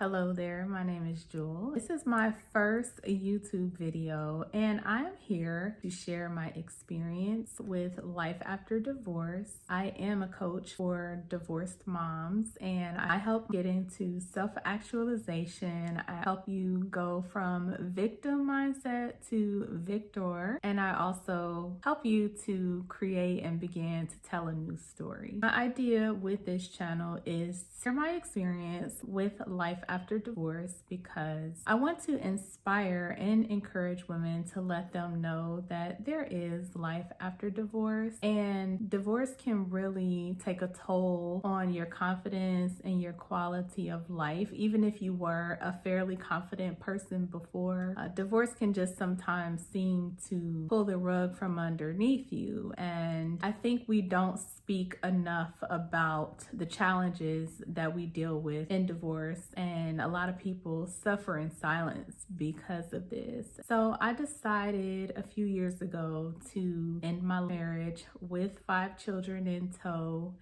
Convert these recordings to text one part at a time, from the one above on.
Hello there, my name is Jewel. This is my first YouTube video, and I am here to share my experience with life after divorce. I am a coach for divorced moms, and I help get into self-actualization. I help you go from victim mindset to victor, and I also help you to create and begin to tell a new story. My idea with this channel is to share my experience with life after divorce because I want to inspire and encourage women to let them know that there is life after divorce, and divorce can really take a toll on your confidence and your quality of life. Even if you were a fairly confident person before, divorce can just sometimes seem to pull the rug from underneath you. And I think we don't speak enough about the challenges that we deal with in divorce, and a lot of people suffer in silence because of this. So I decided a few years ago to end my marriage with 5 children in tow.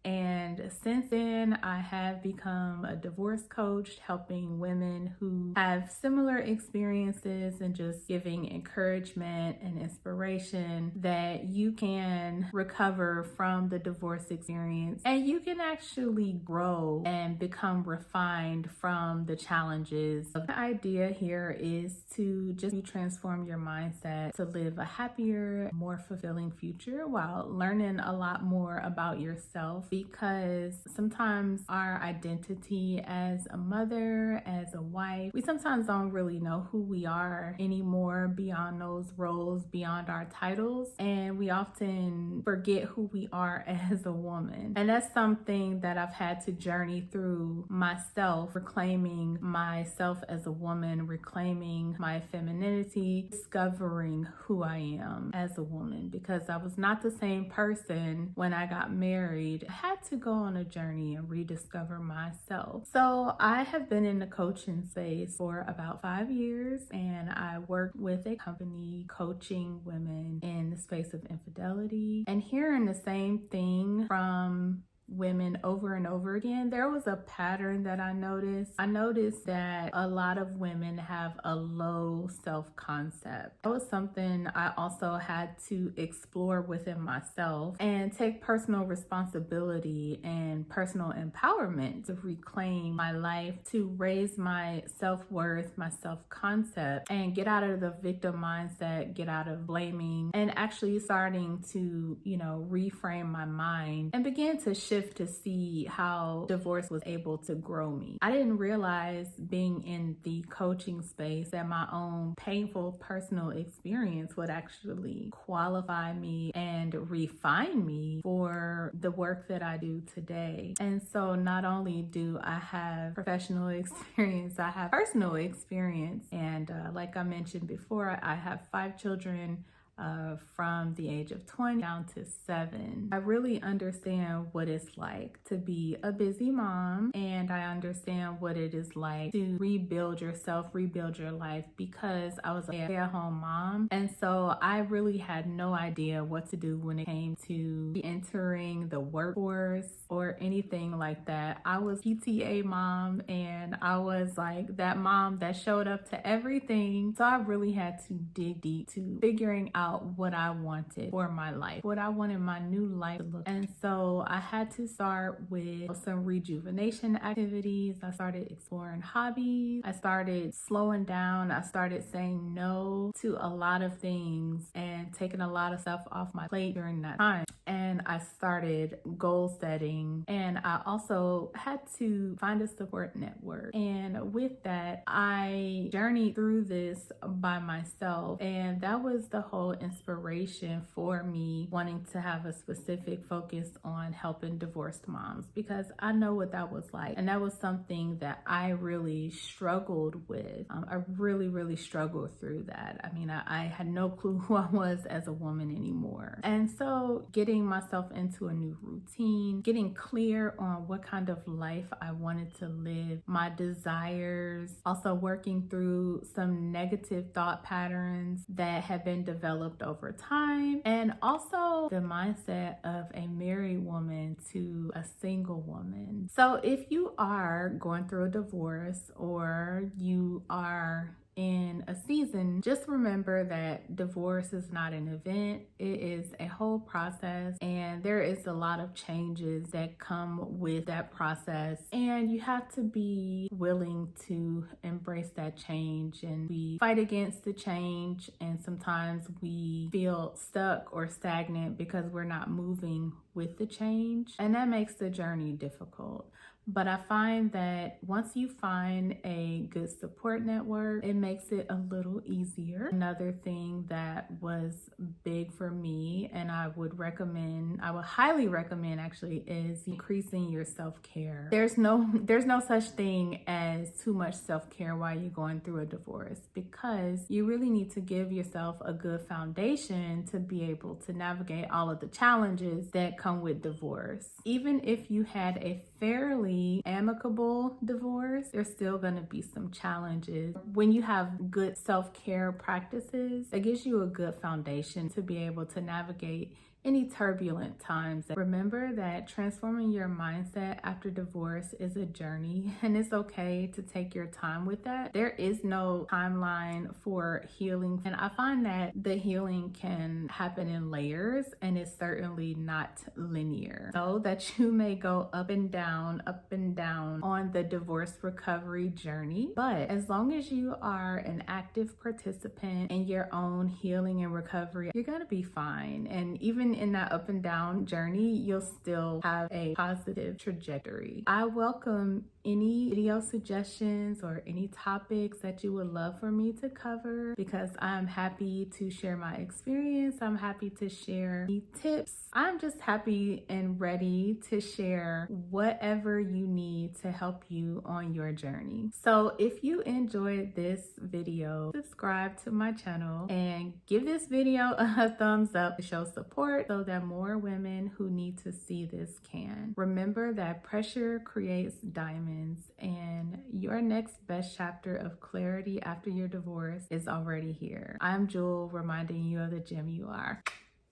And since then, I have become a divorce coach, helping women who have similar experiences and just giving encouragement and inspiration that you can recover from the divorce experience and you can actually grow and become refined from the challenges. The idea here is to just transform your mindset to live a happier, more fulfilling future while learning a lot more about yourself, because sometimes our identity as a mother, as a wife, we sometimes don't really know who we are anymore beyond those roles, beyond our titles, and we often forget who we are as a woman. And that's something that I've had to journey through myself, reclaiming myself as a woman, reclaiming my femininity, discovering who I am as a woman, because I was not the same person when I got married. I had to go on a journey and rediscover myself. So I have been in the coaching space for about 5 years, and I work with a company coaching women in the space of infidelity and hearing the same thing from women over and over again. There was a pattern that I noticed. I noticed that a lot of women have a low self-concept. That was something I also had to explore within myself and take personal responsibility and personal empowerment to reclaim my life, to raise my self-worth, my self-concept, and get out of the victim mindset, get out of blaming, and actually starting to, reframe my mind and begin to shift to see how divorce was able to grow me. I didn't realize, being in the coaching space, that my own painful personal experience would actually qualify me and refine me for the work that I do today. And so not only do I have professional experience, I have personal experience. And like I mentioned before, I have 5 children from the age of 20 down to 7. I really understand what it's like to be a busy mom, and I understand what it is like to rebuild yourself, rebuild your life, because I was a stay-at-home mom. And so I really had no idea what to do when it came to entering the workforce or anything like that. I was PTA mom, and I was like that mom that showed up to everything. So I really had to dig deep to figuring out what I wanted for my life, what I wanted my new life to look. And so I had to start with some rejuvenation activities. I started exploring hobbies. I started slowing down. I started saying no to a lot of things and taking a lot of stuff off my plate during that time. And I started goal setting, and I also had to find a support network. And with that, I journeyed through this by myself, and that was the whole inspiration for me wanting to have a specific focus on helping divorced moms, because I know what that was like, and that was something that I really struggled with. I really struggled through that. I mean, I had no clue who I was as a woman anymore. And so getting myself into a new routine, getting clear on what kind of life I wanted to live, my desires, also working through some negative thought patterns that had been developed developed over time, and also the mindset of a married woman to a single woman. So if you are going through a divorce or you are in a season, just remember that divorce is not an event. It is a whole process, and there is a lot of changes that come with that process, and you have to be willing to embrace that change. And we fight against the change, and sometimes we feel stuck or stagnant because we're not moving with the change, and that makes the journey difficult. But I find that once you find a good support network, it makes it a little easier. Another thing that was big for me, and I would highly recommend actually, is increasing your self-care. There's no such thing as too much self-care while you're going through a divorce, because you really need to give yourself a good foundation to be able to navigate all of the challenges that come with divorce. Even if you had a fairly amicable divorce, there's still going to be some challenges. When you have good self-care practices, it gives you a good foundation to be able to navigate any turbulent times. Remember that transforming your mindset after divorce is a journey, and it's okay to take your time with that. There is no timeline for healing, and I find that the healing can happen in layers, and it's certainly not linear. Know that you may go up and down on the divorce recovery journey, but as long as you are an active participant in your own healing and recovery, you're gonna be fine. And even in that up and down journey, you'll still have a positive trajectory. I welcome any video suggestions or any topics that you would love for me to cover, because I'm happy to share my experience. I'm happy to share the tips. I'm just happy and ready to share whatever you need to help you on your journey. So if you enjoyed this video, subscribe to my channel and give this video a thumbs up to show support so that more women who need to see this can. Remember that pressure creates diamonds, and your next best chapter of clarity after your divorce is already here. I'm Jewel, reminding you of the gem you are.